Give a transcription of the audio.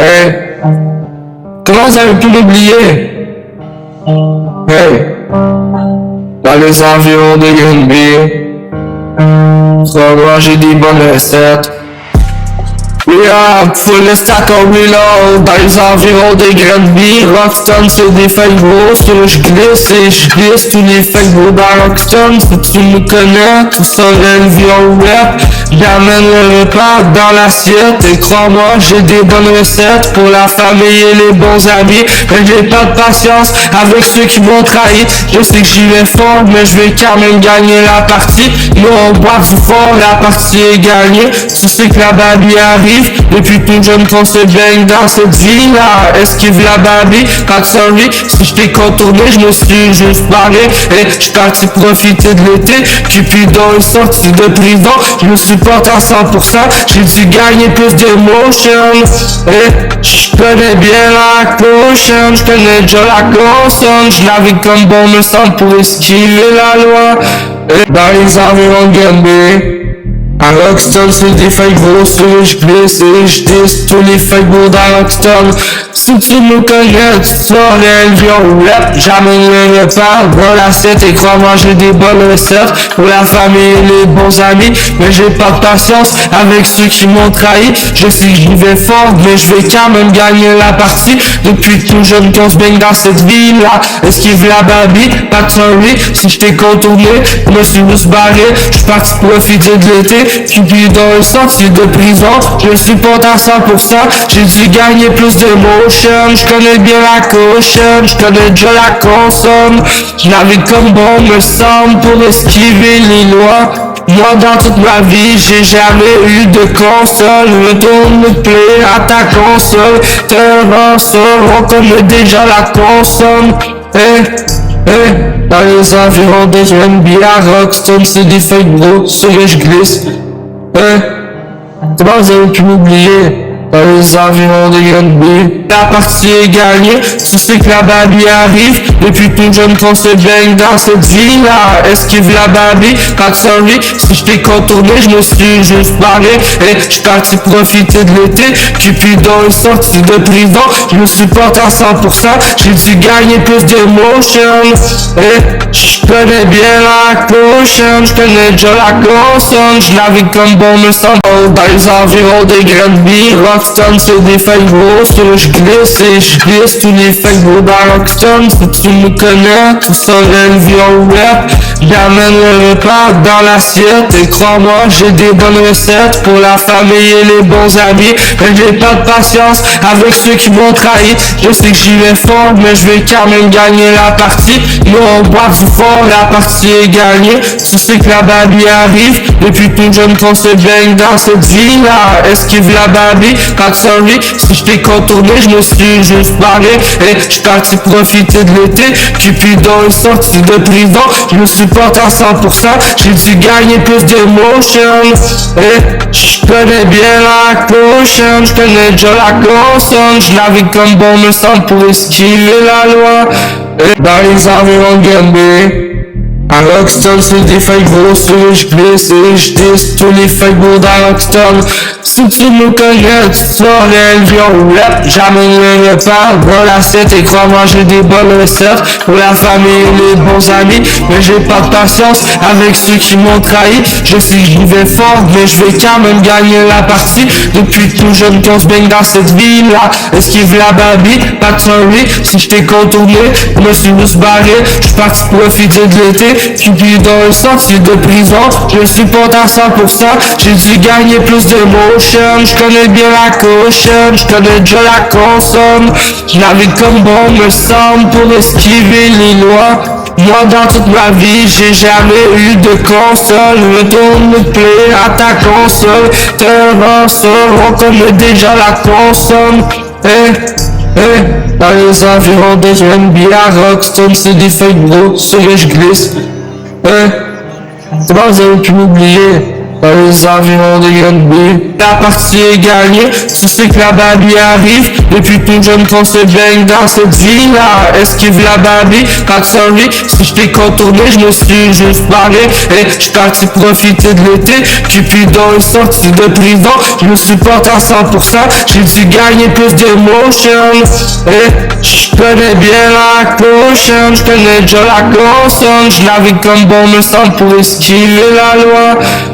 Hey, comment vous avez pu l'oublier? Hey, dans les environs de Grenby, j'ai des bonnes recettes. Yeah, full stack on reload, dans les environs de Grenby, Rockstone c'est des feuilles grosses, je glisse et je glisse tous les feuilles gros dans Rockstone, si tu me connais, tout ça relevé au rap, j'amène le repas dans l'assiette, et crois-moi, j'ai des bonnes recettes pour la famille et les bons amis, mais j'ai pas de patience avec ceux qui m'ont trahi, je sais que j'y vais fort, mais je vais quand même gagner la partie, nous on boit du fort, la partie est gagnée, tu sais que la baby arrive, depuis tout jeune qu'on se baigne dans cette vie-là. Esquive la baby, pas sorry. Si je t'ai contourné, je me suis juste barré. Et je suis parti profiter de l'été. Cupidon est sorti de prison. Je me supporte à 100%. J'ai dû gagner plus d'émotions. Et je connais bien la caution. Je connais déjà la consonne. Je navigue comme bon me semble pour esquiver la loi. Et dans les environs de Grenby, à Rockstone, c'est des feuilles grosses, je glisse et je dis tous les feuilles gros dans Rockstone. Si tu me connais, tu saurais le vieux rap. J'amène le repas dans l'assiette et crois-moi, j'ai des bonnes recettes pour la famille et les bons amis. Mais j'ai pas de patience avec ceux qui m'ont trahi. Je sais que j'y vais fort, mais je vais quand même gagner la partie. Depuis tout jeune qu'on se baigne dans cette ville-là. Esquive la baby, pas de sorry. Si je t'ai contourné, je me suis juste barré. Je suis parti profiter de l'été. Cupidon est sorti de prison, je supporte à 100%, j'ai dû gagner plus d'émotions, je connais bien la caution, je connais déjà la consonne, je navigue comme bon me semble pour esquiver les lois. Moi dans toute ma vie, j'ai jamais eu de console, retourne me play à ta console, t'es un seul, on connaît déjà la consonne. Dans les environs de Grenby à Rockstone, c'est des feuilles gros, sur les je glisse. Comment vous avez pu m'oublier? Dans les environs de Grenby, la partie est gagnée, tu sais que la baby arrive, depuis tout jeune qu'on se baigne dans cette vie-là. Esquive la baby, pas de sorry, si je t'ai contourné, je me suis juste barré, et je suis parti profiter de l'été, Cupidon est sorti de prison, je me supporte à 100%, j'ai dû gagner plus d'émotions, et je connais bien la caution, je connais déjà la consonne, je navigue comme bon me semble, dans les environs de Grenby, Rockstone c'est des feuilles grosses, je glisse et je glisse tous les feuilles gros dans Rockstone, si tu me connais, tout ça relevé au rap, j'amène le repas dans l'assiette, et crois-moi, j'ai des bonnes recettes pour la famille et les bons amis, mais j'ai pas de patience avec ceux qui m'ont trahi, je sais que j'y vais fort, mais je vais quand même gagner la partie, nous on boit du fort, la partie est gagnée, tu sais que la baby arrive, depuis tout jeune qu'on se baigne dans cette vie-là. Esquive la baby, pas de sorry, si je t'ai contourné, je me suis juste barré, et je suis parti profiter de l'été, Cupidon est sorti de prison, je me supporte à 100%, j'ai dû gagner plus d'émotions, et je connais bien la caution, je connais déjà la consonne, je navigue comme bon me semble pour esquiver la loi, et dans les environs de Grenby, à Rockstone, c'est des feuilles grosses, je glisse et je dis tous les feuilles gros dans Rockstone. Si tu me connais, tu saurais le vieux rap. J'amène le repas dans l'assiette et crois-moi, j'ai des bonnes recettes pour la famille et les bons amis. Mais j'ai pas de patience avec ceux qui m'ont trahi. Je sais que j'y vais fort, mais je vais quand même gagner la partie. Depuis tout jeune qu'on se baigne dans cette ville-là. Esquive la baby, pas de sorry. Si je t'ai contourné, je me suis juste barré. Je suis parti profiter de l'été. Cupidon est sorti de prison, je supporte à 100%, j'ai dû gagner plus d'émotions, je connais bien la caution, je connais déjà la consonne, je navigue comme bon me semble pour esquiver les lois. Moi dans toute ma vie, j'ai jamais eu de console, retourne me play à ta console, t'es un seul, on connaît déjà la consonne. Dans les environs de Grenby à Rockstone, c'est des feuilles gros, sur les je glisse. Comment vous avez pu m'oublier? dans les environs de Grenby. La partie est gagnée, tu sais que la babie arrive. Depuis tout jeune qu'on se baigne dans cette vie-là. Esquive la babie, quand ça vit, si je t'ai contourné, je me suis juste barré. Et je parti profiter de l'été. Cupidon est sorti de prison, je me supporte à 100%. J'ai dû gagner plus d'émotions. Et je connais bien la caution, je connais déjà la consonne. Je la vis comme bon me semble pour esquiver la loi.